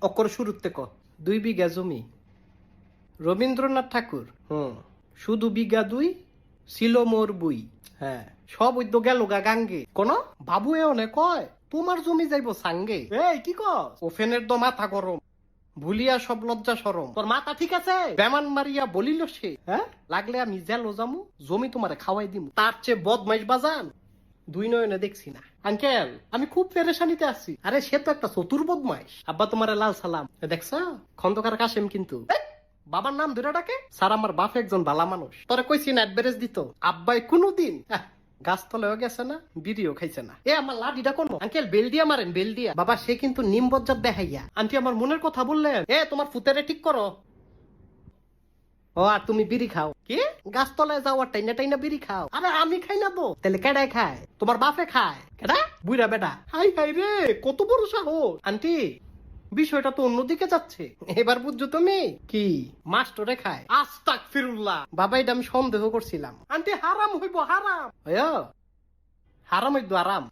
অক্ষর শুরুতে ক। 2 বিঘা জমি। রবীন্দ্রনাথ ঠাকুর। শুধু বিঘা 2 ছিল মোর বুই। হ্যাঁ, সব ওই তো গেল গা গাঙ্গে। কোন বাবু এনে কয় তোমার জমি যাইবো সাঙ্গে। এই কি কস? ওফেনের তো মাথা গরম, ভুলিয়া সব লজ্জা সরম। তোর মাথা ঠিক আছে? বেমান মারিয়া বলিল সে, হ্যাঁ লাগলে আমি জেলো জামু, জমি তোমারে খাওয়াই দিমু। তার চেয়ে বদমাইশ বাজান 2 নয়নে দেখছি না। আঙ্কেল আমি খুব পেরেশানিতে আছি। আরে সে তো একটা চতুর বদমাইশ। আব্বা তোমারে লাল সালাম। দেখছ খন্দকার কাশেম কিন্তু বাবার নাম ধরে ডাকে। স্যার আমার বাপ একজন ভালা মানুষ, তোরে কইছি না অ্যাডভারেজ দিত। আব্বাই কোনোদিন গাছতলায়ও গেছে না, বিড়িও খাইছে না। এ আমার লাডিটা কোন আঙ্কেল? বেল দিয়া মারেন, বেল দিয়া। বাবা সে কিন্তু নিম বজ্জাত দেখাইয়া। আন্টি আমার মনের কথা বললেন। এ তোমার ফুতেরে ঠিক করো। ও আর তুমি বিড়ি খাও? কি গাছতলায় যাও আর টাইনা টাইনা বিড়ি খাও? আরে আমি খাই না তো তাহলে কেডায় খায়? তোমার বাপে খায়। কেডা? বুইরা বেডা। হাই হাই রে, কত বড় সাহস! আন্টি বিষয়টা তো অন্যদিকে যাচ্ছে। এবার বুঝছো তুমি? কি মাস্টরে খায়? আস্তাগফিরুল্লাহ। বাবা এটা আমি সন্দেহ করছিলাম। আন্টি হারাম হইব, হারাম। হারাম হইব, আরাম।